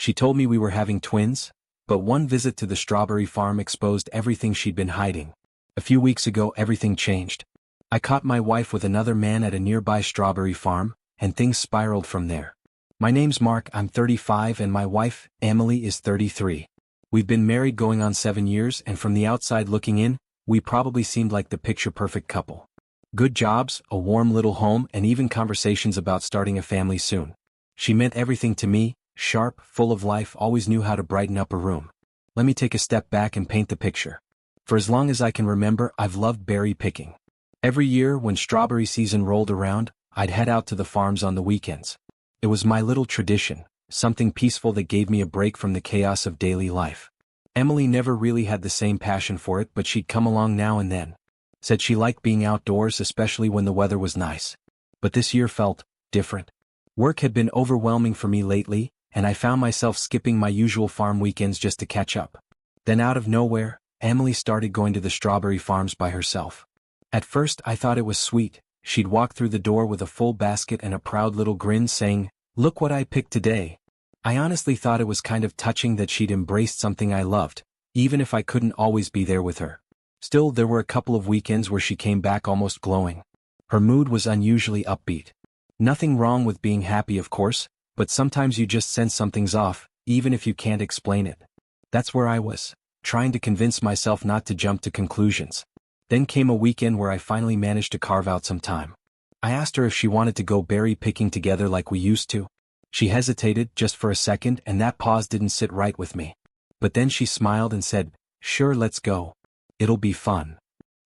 She told me we were having twins, but one visit to the strawberry farm exposed everything she'd been hiding. A few weeks ago everything changed. I caught my wife with another man at a nearby strawberry farm, and things spiraled from there. My name's Mark, I'm 35 and my wife, Emily, is 33. We've been married going on 7 years and from the outside looking in, we probably seemed like the picture-perfect couple. Good jobs, a warm little home and even conversations about starting a family soon. She meant everything to me, sharp, full of life, always knew how to brighten up a room. Let me take a step back and paint the picture. For as long as I can remember, I've loved berry picking. Every year when strawberry season rolled around, I'd head out to the farms on the weekends. It was my little tradition, something peaceful that gave me a break from the chaos of daily life. Emily never really had the same passion for it, but she'd come along now and then. Said she liked being outdoors, especially when the weather was nice. But this year felt different. Work had been overwhelming for me lately, and I found myself skipping my usual farm weekends just to catch up. Then out of nowhere, Emily started going to the strawberry farms by herself. At first I thought it was sweet. She'd walk through the door with a full basket and a proud little grin saying, "Look what I picked today." I honestly thought it was kind of touching that she'd embraced something I loved, even if I couldn't always be there with her. Still, there were a couple of weekends where she came back almost glowing. Her mood was unusually upbeat. Nothing wrong with being happy, of course, but sometimes you just sense something's off, even if you can't explain it. That's where I was, trying to convince myself not to jump to conclusions. Then came a weekend where I finally managed to carve out some time. I asked her if she wanted to go berry picking together like we used to. She hesitated just for a second, and that pause didn't sit right with me. But then she smiled and said, "Sure, let's go. It'll be fun."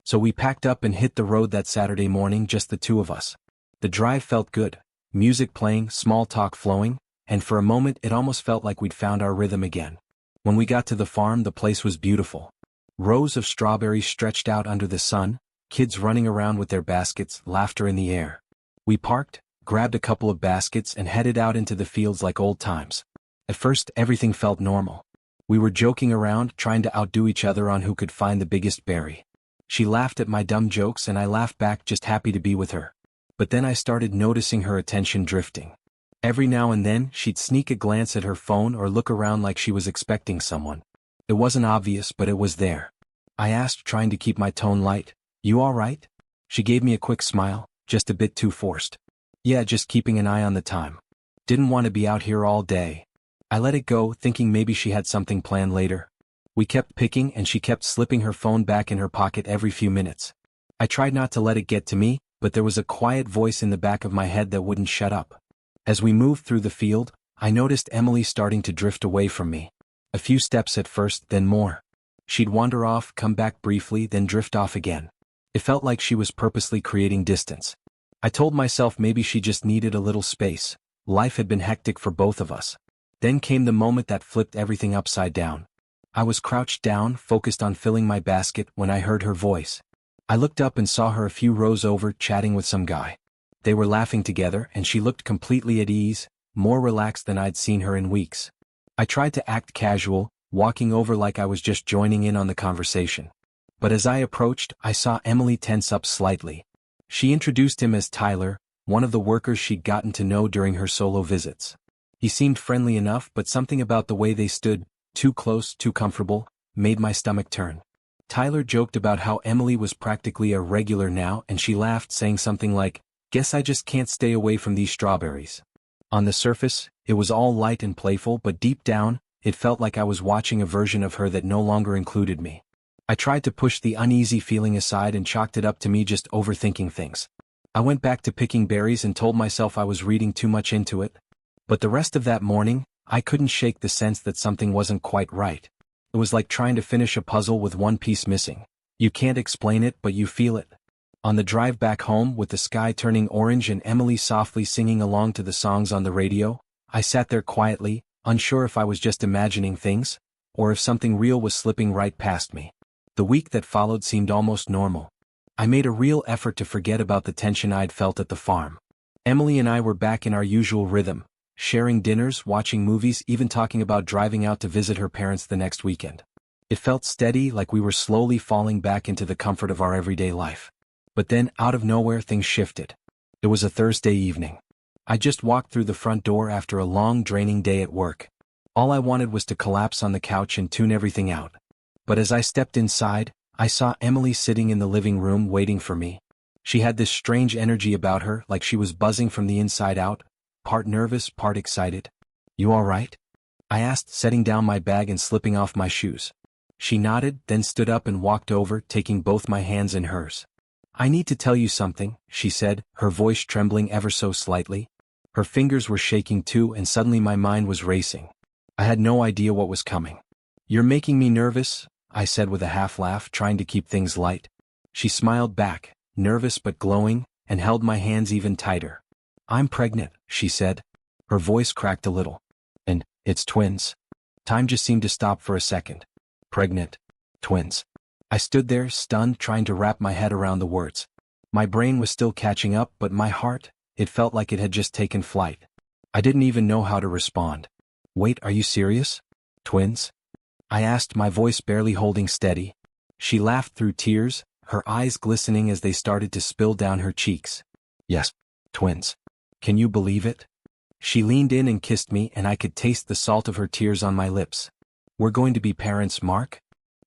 So we packed up and hit the road that Saturday morning, just the two of us. The drive felt good, music playing, small talk flowing, and for a moment it almost felt like we'd found our rhythm again. When we got to the farm, the place was beautiful. Rows of strawberries stretched out under the sun, kids running around with their baskets, laughter in the air. We parked, grabbed a couple of baskets and headed out into the fields like old times. At first, everything felt normal. We were joking around, trying to outdo each other on who could find the biggest berry. She laughed at my dumb jokes and I laughed back, just happy to be with her. But then I started noticing her attention drifting. Every now and then, she'd sneak a glance at her phone or look around like she was expecting someone. It wasn't obvious, but it was there. I asked, trying to keep my tone light, "You all right?" She gave me a quick smile, just a bit too forced. "Yeah, just keeping an eye on the time. Didn't want to be out here all day." I let it go, thinking maybe she had something planned later. We kept picking and she kept slipping her phone back in her pocket every few minutes. I tried not to let it get to me, but there was a quiet voice in the back of my head that wouldn't shut up. As we moved through the field, I noticed Emily starting to drift away from me. A few steps at first, then more. She'd wander off, come back briefly, then drift off again. It felt like she was purposely creating distance. I told myself maybe she just needed a little space. Life had been hectic for both of us. Then came the moment that flipped everything upside down. I was crouched down, focused on filling my basket, when I heard her voice. I looked up and saw her a few rows over, chatting with some guy. They were laughing together and she looked completely at ease, more relaxed than I'd seen her in weeks. I tried to act casual, walking over like I was just joining in on the conversation. But as I approached, I saw Emily tense up slightly. She introduced him as Tyler, one of the workers she'd gotten to know during her solo visits. He seemed friendly enough, but something about the way they stood, too close, too comfortable, made my stomach turn. Tyler joked about how Emily was practically a regular now, and she laughed, saying something like, "Guess I just can't stay away from these strawberries." On the surface, it was all light and playful, but deep down, it felt like I was watching a version of her that no longer included me. I tried to push the uneasy feeling aside and chalked it up to me just overthinking things. I went back to picking berries and told myself I was reading too much into it. But the rest of that morning, I couldn't shake the sense that something wasn't quite right. It was like trying to finish a puzzle with one piece missing. You can't explain it, but you feel it. On the drive back home, with the sky turning orange and Emily softly singing along to the songs on the radio, I sat there quietly, unsure if I was just imagining things, or if something real was slipping right past me. The week that followed seemed almost normal. I made a real effort to forget about the tension I'd felt at the farm. Emily and I were back in our usual rhythm, sharing dinners, watching movies, even talking about driving out to visit her parents the next weekend. It felt steady, like we were slowly falling back into the comfort of our everyday life. But then, out of nowhere, things shifted. It was a Thursday evening. I just walked through the front door after a long, draining day at work. All I wanted was to collapse on the couch and tune everything out. But as I stepped inside, I saw Emily sitting in the living room waiting for me. She had this strange energy about her, like she was buzzing from the inside out, part nervous, part excited. "You all right?" I asked, setting down my bag and slipping off my shoes. She nodded, then stood up and walked over, taking both my hands in hers. "I need to tell you something," she said, her voice trembling ever so slightly. Her fingers were shaking too, and suddenly my mind was racing. I had no idea what was coming. "You're making me nervous," I said with a half laugh, trying to keep things light. She smiled back, nervous but glowing, and held my hands even tighter. "I'm pregnant," she said. Her voice cracked a little. "And it's twins." Time just seemed to stop for a second. Pregnant. Twins. I stood there, stunned, trying to wrap my head around the words. My brain was still catching up, but my heart, it felt like it had just taken flight. I didn't even know how to respond. "Wait, are you serious? Twins?" I asked, my voice barely holding steady. She laughed through tears, her eyes glistening as they started to spill down her cheeks. "Yes, twins. Can you believe it?" She leaned in and kissed me, and I could taste the salt of her tears on my lips. "We're going to be parents, Mark?"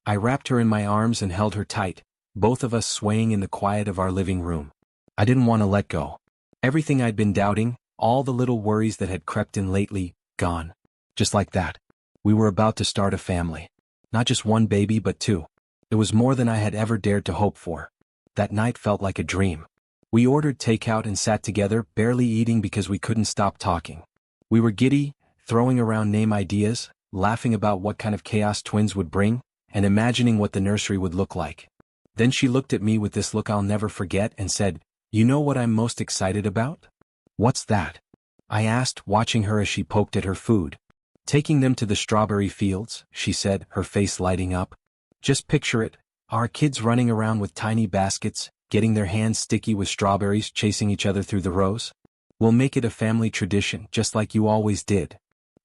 I wrapped her in my arms and held her tight, both of us swaying in the quiet of our living room. I didn't want to let go. Everything I'd been doubting, all the little worries that had crept in lately, gone. Just like that. We were about to start a family. Not just one baby, but two. It was more than I had ever dared to hope for. That night felt like a dream. We ordered takeout and sat together, barely eating because we couldn't stop talking. We were giddy, throwing around name ideas, laughing about what kind of chaos twins would bring, and imagining what the nursery would look like. Then she looked at me with this look I'll never forget and said, "You know what I'm most excited about?" "What's that?" I asked, watching her as she poked at her food. "Taking them to the strawberry fields," she said, her face lighting up. "Just picture it, our kids running around with tiny baskets, getting their hands sticky with strawberries, chasing each other through the rows. We'll make it a family tradition, just like you always did."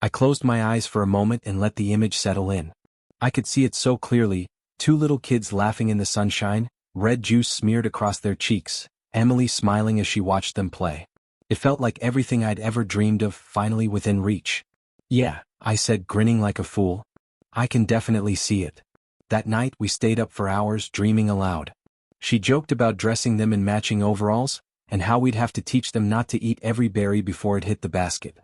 I closed my eyes for a moment and let the image settle in. I could see it so clearly, two little kids laughing in the sunshine, red juice smeared across their cheeks, Emily smiling as she watched them play. It felt like everything I'd ever dreamed of, finally within reach. "Yeah," I said, grinning like a fool. "I can definitely see it." That night we stayed up for hours, dreaming aloud. She joked about dressing them in matching overalls, and how we'd have to teach them not to eat every berry before it hit the basket.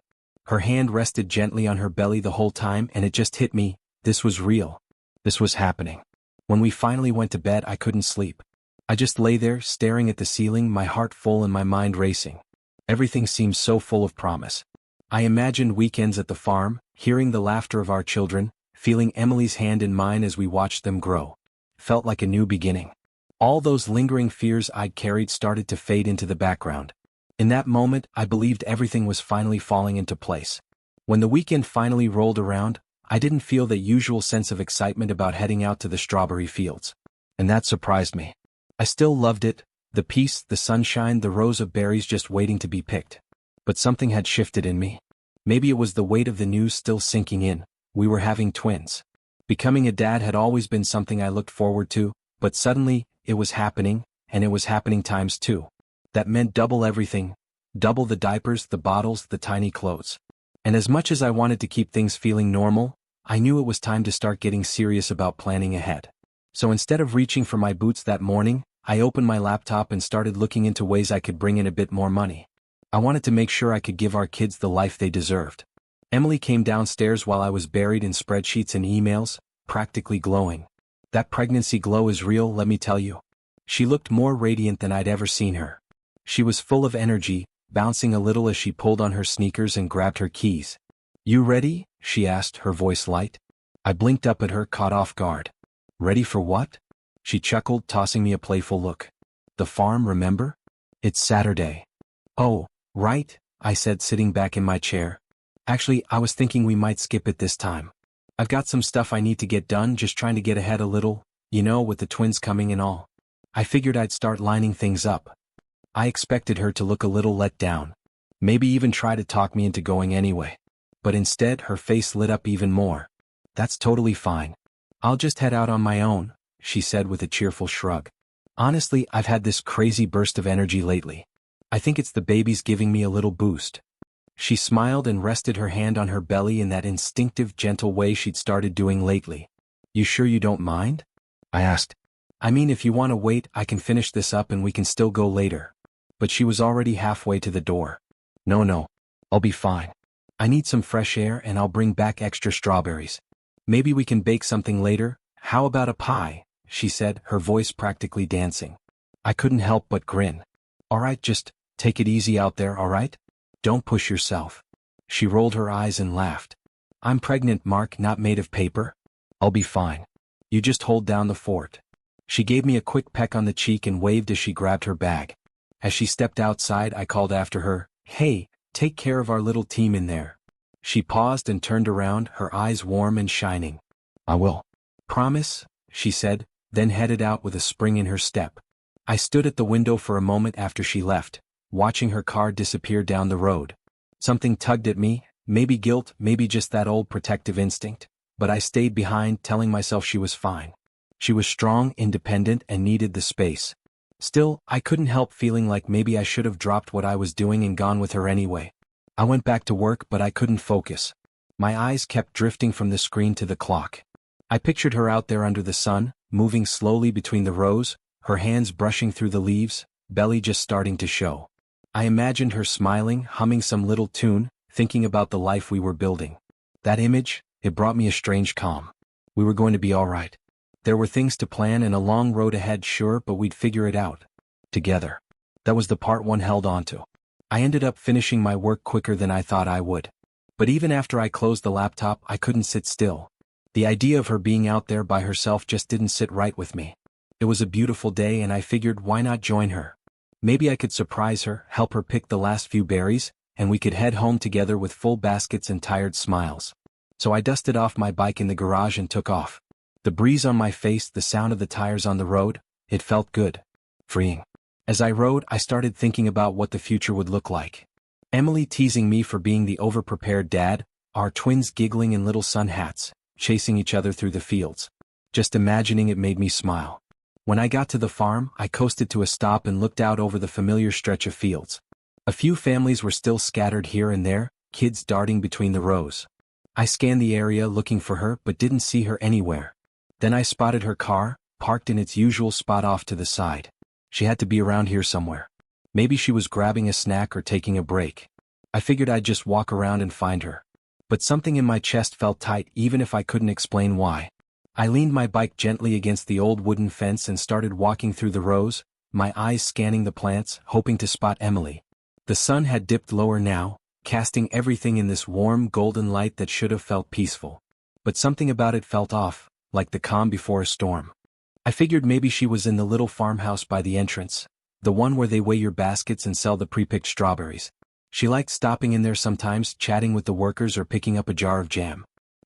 Her hand rested gently on her belly the whole time, and it just hit me, this was real. This was happening. When we finally went to bed, I couldn't sleep. I just lay there, staring at the ceiling, my heart full and my mind racing. Everything seemed so full of promise. I imagined weekends at the farm, hearing the laughter of our children, feeling Emily's hand in mine as we watched them grow. Felt like a new beginning. All those lingering fears I'd carried started to fade into the background. In that moment, I believed everything was finally falling into place. When the weekend finally rolled around, I didn't feel the usual sense of excitement about heading out to the strawberry fields. And that surprised me. I still loved it, the peace, the sunshine, the rows of berries just waiting to be picked. But something had shifted in me. Maybe it was the weight of the news still sinking in. We were having twins. Becoming a dad had always been something I looked forward to, but suddenly, it was happening, and it was happening times two. That meant double everything. Double the diapers, the bottles, the tiny clothes. And as much as I wanted to keep things feeling normal, I knew it was time to start getting serious about planning ahead. So instead of reaching for my boots that morning, I opened my laptop and started looking into ways I could bring in a bit more money. I wanted to make sure I could give our kids the life they deserved. Emily came downstairs while I was buried in spreadsheets and emails, practically glowing. That pregnancy glow is real, let me tell you. She looked more radiant than I'd ever seen her. She was full of energy, bouncing a little as she pulled on her sneakers and grabbed her keys. "You ready?" she asked, her voice light. I blinked up at her, caught off guard. "Ready for what?" She chuckled, tossing me a playful look. "The farm, remember? It's Saturday." "Oh, right," I said, sitting back in my chair. "Actually, I was thinking we might skip it this time. I've got some stuff I need to get done, just trying to get ahead a little, with the twins coming and all." I figured I'd start lining things up. I expected her to look a little let down. Maybe even try to talk me into going anyway. But instead, her face lit up even more. "That's totally fine. I'll just head out on my own," she said with a cheerful shrug. "Honestly, I've had this crazy burst of energy lately. I think it's the babies giving me a little boost." She smiled and rested her hand on her belly in that instinctive, gentle way she'd started doing lately. "You sure you don't mind?" I asked. "I mean, if you want to wait, I can finish this up and we can still go later." But she was already halfway to the door. No, I'll be fine. I need some fresh air and I'll bring back extra strawberries. Maybe we can bake something later. How about a pie?" she said, her voice practically dancing. I couldn't help but grin. "All right, just take it easy out there, all right? Don't push yourself." She rolled her eyes and laughed. "I'm pregnant, Mark, not made of paper. I'll be fine. You just hold down the fort." She gave me a quick peck on the cheek and waved as she grabbed her bag. As she stepped outside, I called after her, "Hey, take care of our little team in there." She paused and turned around, her eyes warm and shining. "I will." "Promise?" she said, then headed out with a spring in her step. I stood at the window for a moment after she left, watching her car disappear down the road. Something tugged at me, maybe guilt, maybe just that old protective instinct, but I stayed behind, telling myself she was fine. She was strong, independent, and needed the space. Still, I couldn't help feeling like maybe I should have dropped what I was doing and gone with her anyway. I went back to work, but I couldn't focus. My eyes kept drifting from the screen to the clock. I pictured her out there under the sun, moving slowly between the rows, her hands brushing through the leaves, belly just starting to show. I imagined her smiling, humming some little tune, thinking about the life we were building. That image, it brought me a strange calm. We were going to be all right. There were things to plan and a long road ahead, sure, but we'd figure it out. Together. That was the part one held onto. I ended up finishing my work quicker than I thought I would. But even after I closed the laptop, I couldn't sit still. The idea of her being out there by herself just didn't sit right with me. It was a beautiful day and I figured, why not join her? Maybe I could surprise her, help her pick the last few berries, and we could head home together with full baskets and tired smiles. So I dusted off my bike in the garage and took off. The breeze on my face, the sound of the tires on the road, it felt good. Freeing. As I rode, I started thinking about what the future would look like. Emily teasing me for being the over-prepared dad, our twins giggling in little sun hats, chasing each other through the fields. Just imagining it made me smile. When I got to the farm, I coasted to a stop and looked out over the familiar stretch of fields. A few families were still scattered here and there, kids darting between the rows. I scanned the area looking for her but didn't see her anywhere. Then I spotted her car, parked in its usual spot off to the side. She had to be around here somewhere. Maybe she was grabbing a snack or taking a break. I figured I'd just walk around and find her. But something in my chest felt tight even if I couldn't explain why. I leaned my bike gently against the old wooden fence and started walking through the rows, my eyes scanning the plants, hoping to spot Emily. The sun had dipped lower now, casting everything in this warm golden light that should have felt peaceful. But something about it felt off, like the calm before a storm. I figured maybe she was in the little farmhouse by the entrance, the one where they weigh your baskets and sell the pre-picked strawberries. She liked stopping in there sometimes, chatting with the workers or picking up a jar of jam.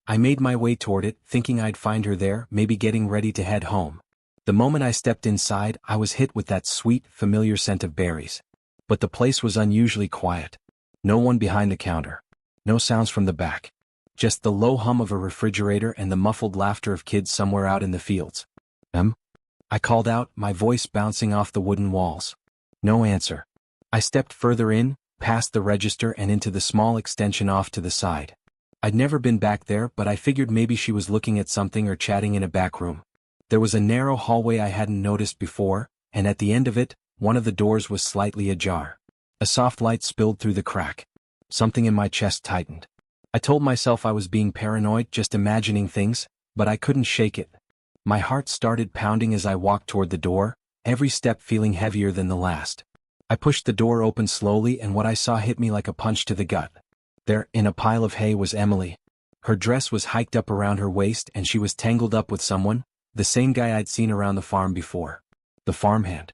I made my way toward it, thinking I'd find her there, maybe getting ready to head home. The moment I stepped inside, I was hit with that sweet, familiar scent of berries. But the place was unusually quiet. No one behind the counter. No sounds from the back. Just the low hum of a refrigerator and the muffled laughter of kids somewhere out in the fields. I called out, my voice bouncing off the wooden walls. No answer. I stepped further in, past the register and into the small extension off to the side. I'd never been back there, but I figured maybe she was looking at something or chatting in a back room. There was a narrow hallway I hadn't noticed before, and at the end of it, one of the doors was slightly ajar. A soft light spilled through the crack. Something in my chest tightened. I told myself I was being paranoid, just imagining things, but I couldn't shake it. My heart started pounding as I walked toward the door, every step feeling heavier than the last. I pushed the door open slowly and what I saw hit me like a punch to the gut. There, in a pile of hay, was Emily. Her dress was hiked up around her waist and she was tangled up with someone, the same guy I'd seen around the farm before. The farmhand.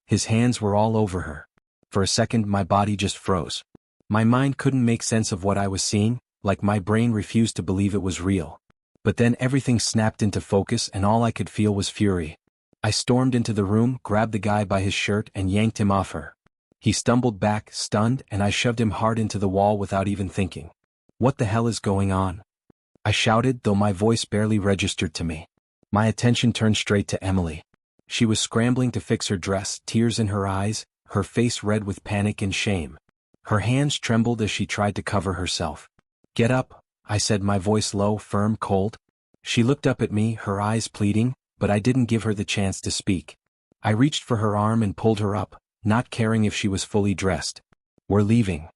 His hands were all over her. For a second my body just froze. My mind couldn't make sense of what I was seeing, like my brain refused to believe it was real. But then everything snapped into focus and all I could feel was fury. I stormed into the room, grabbed the guy by his shirt and yanked him off her. He stumbled back, stunned, and I shoved him hard into the wall without even thinking. What the hell is going on? I shouted, though my voice barely registered to me. My attention turned straight to Emily. She was scrambling to fix her dress, tears in her eyes, her face red with panic and shame. Her hands trembled as she tried to cover herself. "Get up," I said, my voice low, firm, cold. She looked up at me, her eyes pleading, but I didn't give her the chance to speak. I reached for her arm and pulled her up, not caring if she was fully dressed. "We're leaving."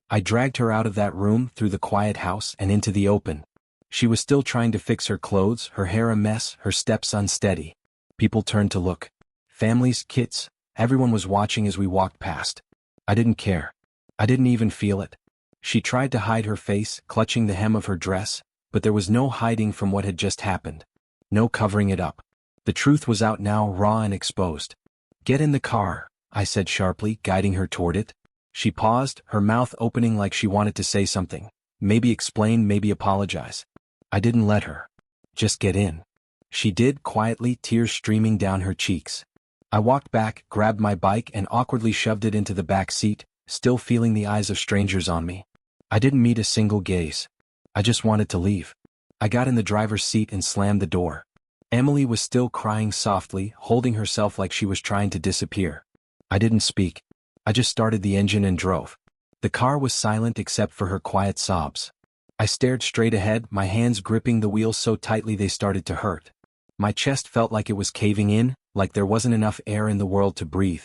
I dragged her out of that room, through the quiet house, and into the open. She was still trying to fix her clothes, her hair a mess, her steps unsteady. People turned to look. Families, kids, everyone was watching as we walked past. I didn't care. I didn't even feel it. She tried to hide her face, clutching the hem of her dress, but there was no hiding from what had just happened. No covering it up. The truth was out now, raw and exposed. "Get in the car," I said sharply, guiding her toward it. She paused, her mouth opening like she wanted to say something. Maybe explain, maybe apologize. I didn't let her. "Just get in." She did, quietly, tears streaming down her cheeks. I walked back, grabbed my bike and awkwardly shoved it into the back seat, still feeling the eyes of strangers on me. I didn't meet a single gaze. I just wanted to leave. I got in the driver's seat and slammed the door. Emily was still crying softly, holding herself like she was trying to disappear. I didn't speak. I just started the engine and drove. The car was silent except for her quiet sobs. I stared straight ahead, my hands gripping the wheel so tightly they started to hurt. My chest felt like it was caving in, like there wasn't enough air in the world to breathe.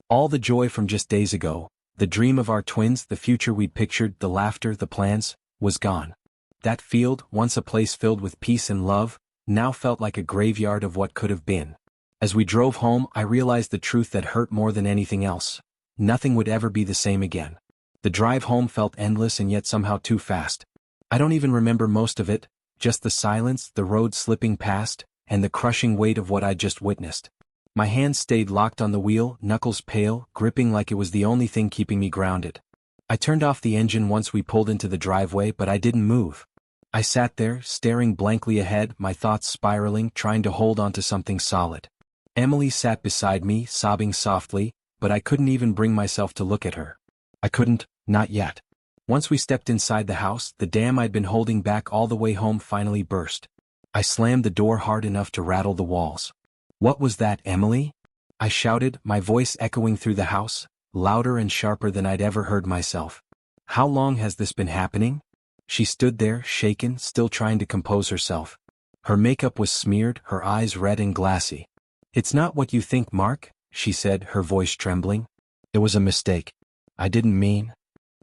All the joy from just days ago, the dream of our twins, the future we'd pictured, the laughter, the plans, was gone. That field, once a place filled with peace and love, now felt like a graveyard of what could have been. As we drove home, I realized the truth that hurt more than anything else. Nothing would ever be the same again. The drive home felt endless and yet somehow too fast. I don't even remember most of it, just the silence, the road slipping past, and the crushing weight of what I'd just witnessed. My hands stayed locked on the wheel, knuckles pale, gripping like it was the only thing keeping me grounded. I turned off the engine once we pulled into the driveway, but I didn't move. I sat there, staring blankly ahead, my thoughts spiraling, trying to hold onto something solid. Emily sat beside me, sobbing softly, but I couldn't even bring myself to look at her. I couldn't, not yet. Once we stepped inside the house, the dam I'd been holding back all the way home finally burst. I slammed the door hard enough to rattle the walls. "What was that, Emily?" I shouted, my voice echoing through the house, louder and sharper than I'd ever heard myself. "How long has this been happening?" She stood there, shaken, still trying to compose herself. Her makeup was smeared, her eyes red and glassy. "It's not what you think, Mark," she said, her voice trembling. "It was a mistake. I didn't mean.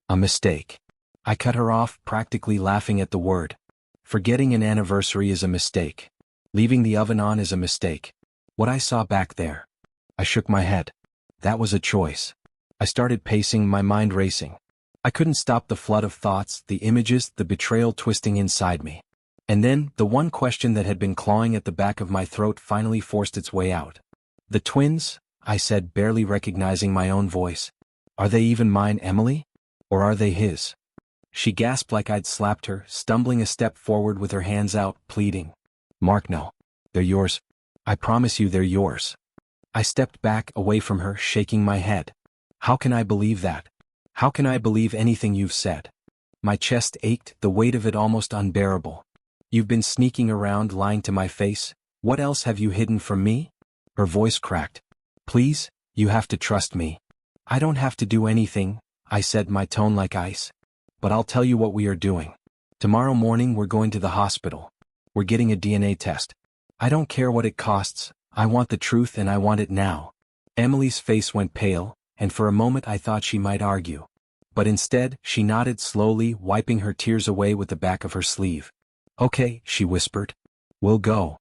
A mistake." I cut her off, practically laughing at the word. Forgetting an anniversary is a mistake. Leaving the oven on is a mistake. What I saw back there. I shook my head. That was a choice. I started pacing, my mind racing. I couldn't stop the flood of thoughts, the images, the betrayal twisting inside me. And then, the one question that had been clawing at the back of my throat finally forced its way out. "The twins?" I said, barely recognizing my own voice. "Are they even mine, Emily? Or are they his?" She gasped like I'd slapped her, stumbling a step forward with her hands out, pleading. "Mark, no. They're yours. I promise you they're yours." I stepped back, away from her, shaking my head. "How can I believe that? How can I believe anything you've said?" My chest ached, the weight of it almost unbearable. "You've been sneaking around, lying to my face. What else have you hidden from me?" Her voice cracked. "Please, you have to trust me." "I don't have to do anything," I said, my tone like ice. "But I'll tell you what we are doing. Tomorrow morning we're going to the hospital. We're getting a DNA test. I don't care what it costs, I want the truth and I want it now." Emily's face went pale, and for a moment I thought she might argue. But instead, she nodded slowly, wiping her tears away with the back of her sleeve. "Okay," she whispered. "We'll go."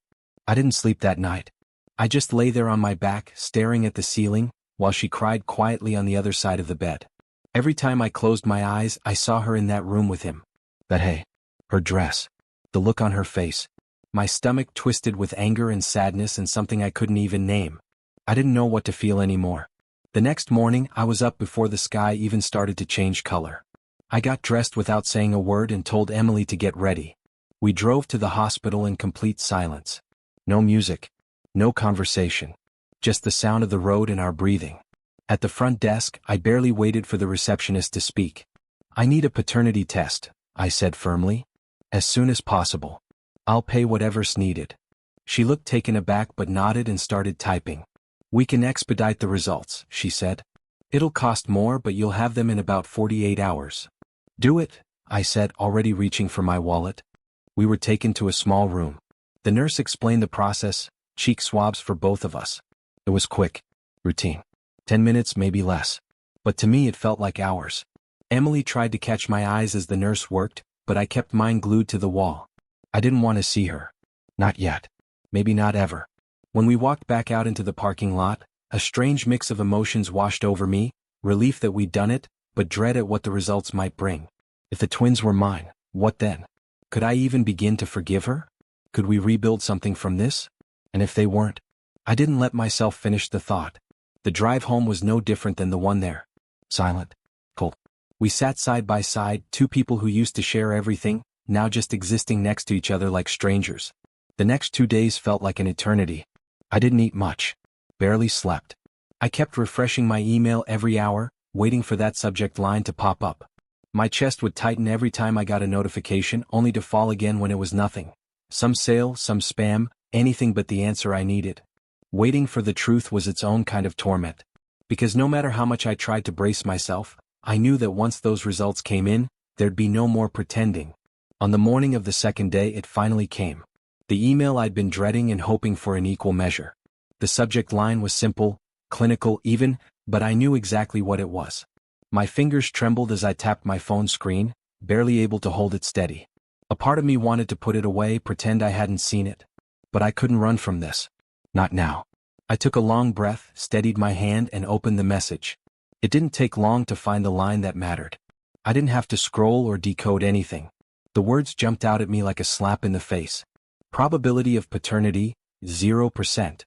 I didn't sleep that night. I just lay there on my back, staring at the ceiling, while she cried quietly on the other side of the bed. Every time I closed my eyes, I saw her in that room with him. But hey, her dress. The look on her face. My stomach twisted with anger and sadness and something I couldn't even name. I didn't know what to feel anymore. The next morning, I was up before the sky even started to change color. I got dressed without saying a word and told Emily to get ready. We drove to the hospital in complete silence. No music. No conversation. Just the sound of the road and our breathing. At the front desk, I barely waited for the receptionist to speak. "I need a paternity test," I said firmly. "As soon as possible. I'll pay whatever's needed." She looked taken aback but nodded and started typing. "We can expedite the results," she said. It'll cost more, but you'll have them in about 48 hours. Do it, I said, already reaching for my wallet. We were taken to a small room. The nurse explained the process, cheek swabs for both of us. It was quick, routine. 10 minutes, maybe less. But to me it felt like hours. Emily tried to catch my eyes as the nurse worked, but I kept mine glued to the wall. I didn't want to see her. Not yet. Maybe not ever. When we walked back out into the parking lot, a strange mix of emotions washed over me, relief that we'd done it, but dread at what the results might bring. If the twins were mine, what then? Could I even begin to forgive her? Could we rebuild something from this? And if they weren't? I didn't let myself finish the thought. The drive home was no different than the one there. Silent. Cold. We sat side by side, two people who used to share everything, now just existing next to each other like strangers. The next 2 days felt like an eternity. I didn't eat much. Barely slept. I kept refreshing my email every hour, waiting for that subject line to pop up. My chest would tighten every time I got a notification, only to fall again when it was nothing. Some sale, some spam, anything but the answer I needed. Waiting for the truth was its own kind of torment. Because no matter how much I tried to brace myself, I knew that once those results came in, there'd be no more pretending. On the morning of the second day it finally came. The email I'd been dreading and hoping for in equal measure. The subject line was simple, clinical even, but I knew exactly what it was. My fingers trembled as I tapped my phone screen, barely able to hold it steady. A part of me wanted to put it away, pretend I hadn't seen it. But I couldn't run from this. Not now. I took a long breath, steadied my hand, and opened the message. It didn't take long to find the line that mattered. I didn't have to scroll or decode anything. The words jumped out at me like a slap in the face. Probability of paternity, 0%.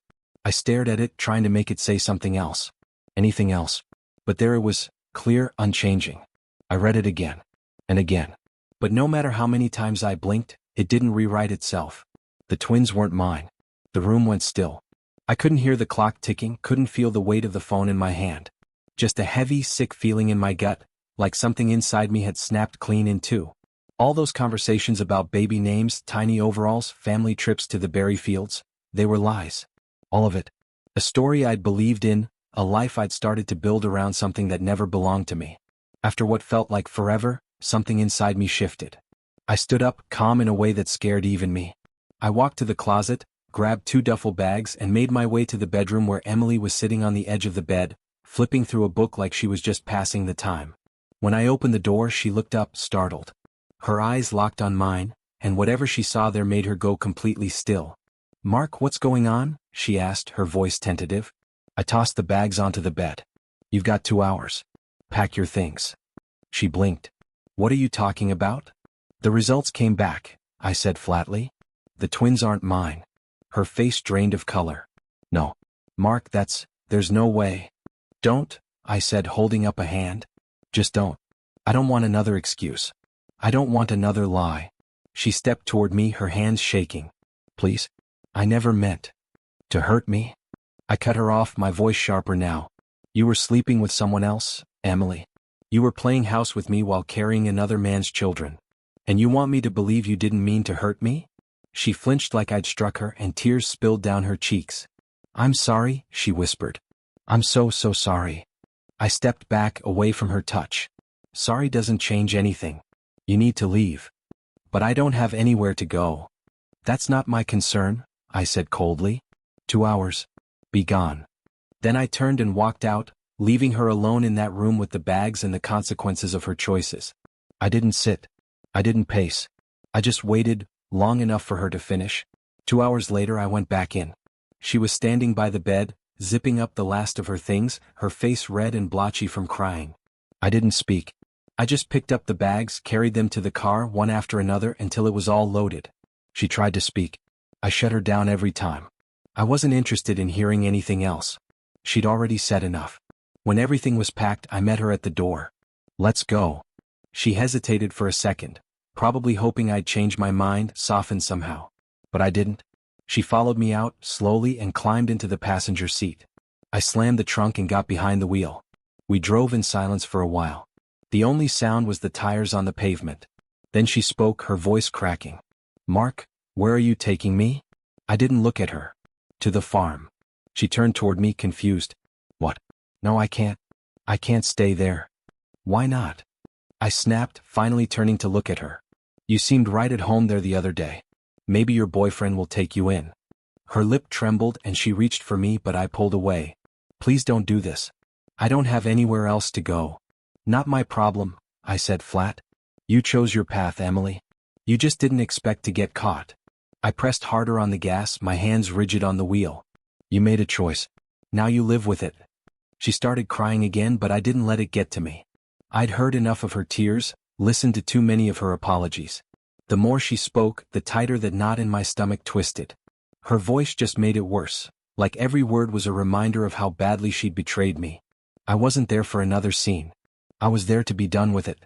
I stared at it, trying to make it say something else. Anything else. But there it was, clear, unchanging. I read it again. And again. But no matter how many times I blinked, it didn't rewrite itself. The twins weren't mine. The room went still. I couldn't hear the clock ticking, couldn't feel the weight of the phone in my hand. Just a heavy, sick feeling in my gut, like something inside me had snapped clean in two. All those conversations about baby names, tiny overalls, family trips to the berry fields, they were lies. All of it. A story I'd believed in, a life I'd started to build around something that never belonged to me. After what felt like forever, something inside me shifted. I stood up, calm in a way that scared even me. I walked to the closet, grabbed 2 duffel bags, and made my way to the bedroom where Emily was sitting on the edge of the bed, flipping through a book like she was just passing the time. When I opened the door, she looked up, startled. Her eyes locked on mine, and whatever she saw there made her go completely still. "Mark, what's going on?" she asked, her voice tentative. I tossed the bags onto the bed. "You've got 2 hours. Pack your things." She blinked. "What are you talking about?" "The results came back," I said flatly. "The twins aren't mine." Her face drained of color. "No. Mark, there's no way." "Don't," I said, holding up a hand. "Just don't. I don't want another excuse. I don't want another lie." She stepped toward me, her hands shaking. "Please. I never meant to hurt me." I cut her off, my voice sharper now. "You were sleeping with someone else, Emily. You were playing house with me while carrying another man's children. And you want me to believe you didn't mean to hurt me?" She flinched like I'd struck her, and tears spilled down her cheeks. "I'm sorry," she whispered. "I'm so sorry." I stepped back, away from her touch. "Sorry doesn't change anything. You need to leave." "But I don't have anywhere to go." "That's not my concern," I said coldly. 2 hours. Be gone." Then I turned and walked out, leaving her alone in that room with the bags and the consequences of her choices. I didn't sit. I didn't pace. I just waited, long enough for her to finish. 2 hours later I went back in. She was standing by the bed, zipping up the last of her things, her face red and blotchy from crying. I didn't speak. I just picked up the bags, carried them to the car one after another until it was all loaded. She tried to speak. I shut her down every time. I wasn't interested in hearing anything else. She'd already said enough. When everything was packed, I met her at the door. "Let's go." She hesitated for a second, probably hoping I'd change my mind, soften somehow. But I didn't. She followed me out, slowly, and climbed into the passenger seat. I slammed the trunk and got behind the wheel. We drove in silence for a while. The only sound was the tires on the pavement. Then she spoke, her voice cracking. "Mark, where are you taking me?" I didn't look at her. "To the farm." She turned toward me, confused. "What? No, I can't." I can't stay there. Why not? I snapped, finally turning to look at her. You seemed right at home there the other day. Maybe your boyfriend will take you in. Her lip trembled and she reached for me, but I pulled away. Please don't do this. I don't have anywhere else to go. Not my problem, I said flat. You chose your path, Emily. You just didn't expect to get caught. I pressed harder on the gas, my hands rigid on the wheel. You made a choice. Now you live with it. She started crying again, but I didn't let it get to me. I'd heard enough of her tears, listened to too many of her apologies. The more she spoke, the tighter that knot in my stomach twisted. Her voice just made it worse, like every word was a reminder of how badly she'd betrayed me. I wasn't there for another scene. I was there to be done with it.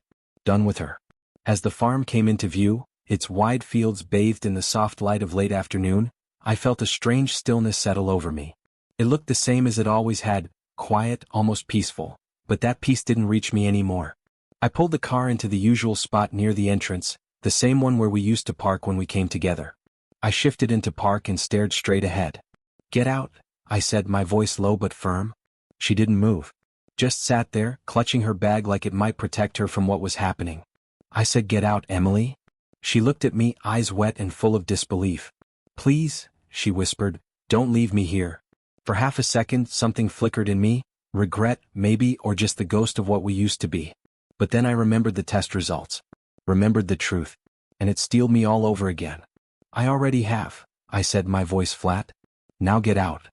Done with her. As the farm came into view, its wide fields bathed in the soft light of late afternoon, I felt a strange stillness settle over me. It looked the same as it always had, quiet, almost peaceful, but that peace didn't reach me anymore. I pulled the car into the usual spot near the entrance, the same one where we used to park when we came together. I shifted into park and stared straight ahead. Get out, I said, my voice low but firm. She didn't move. Just sat there, clutching her bag like it might protect her from what was happening. I said, get out, Emily. She looked at me, eyes wet and full of disbelief. Please, she whispered, don't leave me here. For half a second, something flickered in me, regret, maybe, or just the ghost of what we used to be. But then I remembered the test results. Remembered the truth. And it steeled me all over again. I already have, I said, my voice flat. Now get out.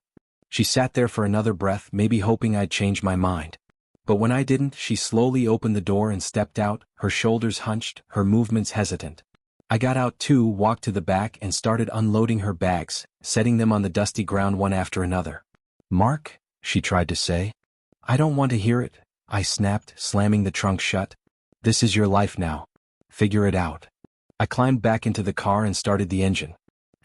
She sat there for another breath, maybe hoping I'd change my mind. But when I didn't, she slowly opened the door and stepped out, her shoulders hunched, her movements hesitant. I got out too, walked to the back and started unloading her bags, setting them on the dusty ground one after another. Mark, she tried to say. I don't want to hear it, I snapped, slamming the trunk shut. This is your life now. Figure it out. I climbed back into the car and started the engine.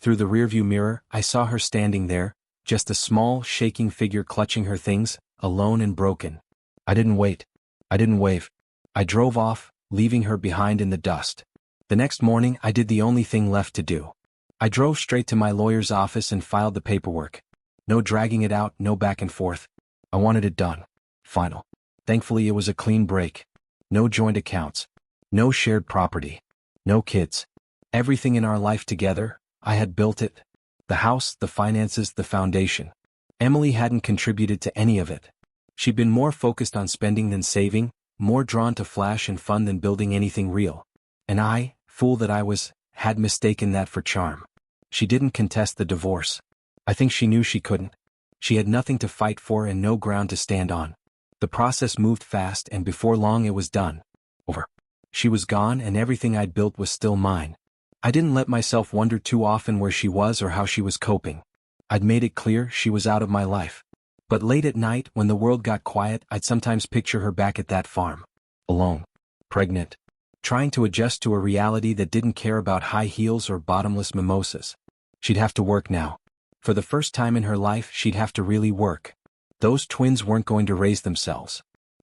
Through the rearview mirror, I saw her standing there, just a small, shaking figure clutching her things, alone and broken. I didn't wait. I didn't wave. I drove off, leaving her behind in the dust. The next morning, I did the only thing left to do. I drove straight to my lawyer's office and filed the paperwork. No dragging it out, no back and forth. I wanted it done. Final. Thankfully, it was a clean break. No joint accounts. No shared property. No kids. Everything in our life together, I had built it. The house, the finances, the foundation. Emily hadn't contributed to any of it. She'd been more focused on spending than saving, more drawn to flash and fun than building anything real. And I, fool that I was, had mistaken that for charm. She didn't contest the divorce. I think she knew she couldn't. She had nothing to fight for and no ground to stand on. The process moved fast and before long it was done. Over. She was gone and everything I'd built was still mine. I didn't let myself wonder too often where she was or how she was coping. I'd made it clear she was out of my life. But late at night, when the world got quiet, I'd sometimes picture her back at that farm. Alone. Pregnant. Trying to adjust to a reality that didn't care about high heels or bottomless mimosas. She'd have to work now. For the first time in her life, she'd have to really work. Those twins weren't going to raise themselves.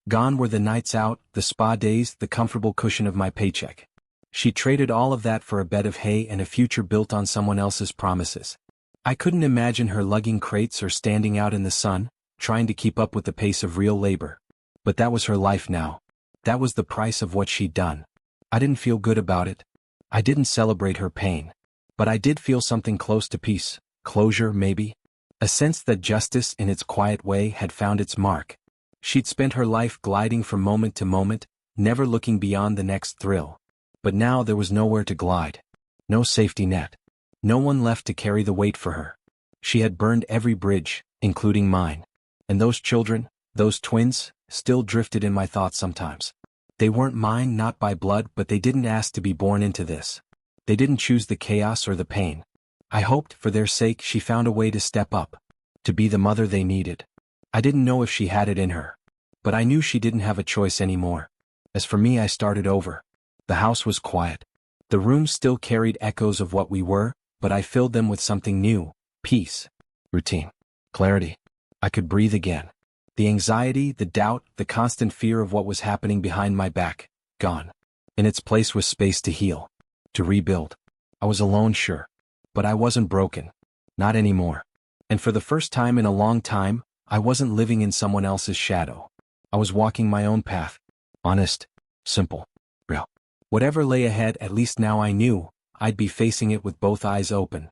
Gone were the nights out, the spa days, the comfortable cushion of my paycheck. She traded all of that for a bed of hay and a future built on someone else's promises. I couldn't imagine her lugging crates or standing out in the sun, trying to keep up with the pace of real labor. But that was her life now. That was the price of what she'd done. I didn't feel good about it. I didn't celebrate her pain. But I did feel something close to peace, closure maybe. A sense that justice in its quiet way had found its mark. She'd spent her life gliding from moment to moment, never looking beyond the next thrill. But now there was nowhere to glide. No safety net. No one left to carry the weight for her. She had burned every bridge, including mine. And those children, those twins, still drifted in my thoughts sometimes. They weren't mine, not by blood, but they didn't ask to be born into this. They didn't choose the chaos or the pain. I hoped, for their sake, she found a way to step up. To be the mother they needed. I didn't know if she had it in her. But I knew she didn't have a choice anymore. As for me, I started over. The house was quiet. The rooms still carried echoes of what we were, but I filled them with something new. Peace. Routine. Clarity. I could breathe again. The anxiety, the doubt, the constant fear of what was happening behind my back, gone. In its place was space to heal. To rebuild. I was alone, sure. But I wasn't broken. Not anymore. And for the first time in a long time, I wasn't living in someone else's shadow. I was walking my own path. Honest, simple, real. Whatever lay ahead, at least now I knew, I'd be facing it with both eyes open.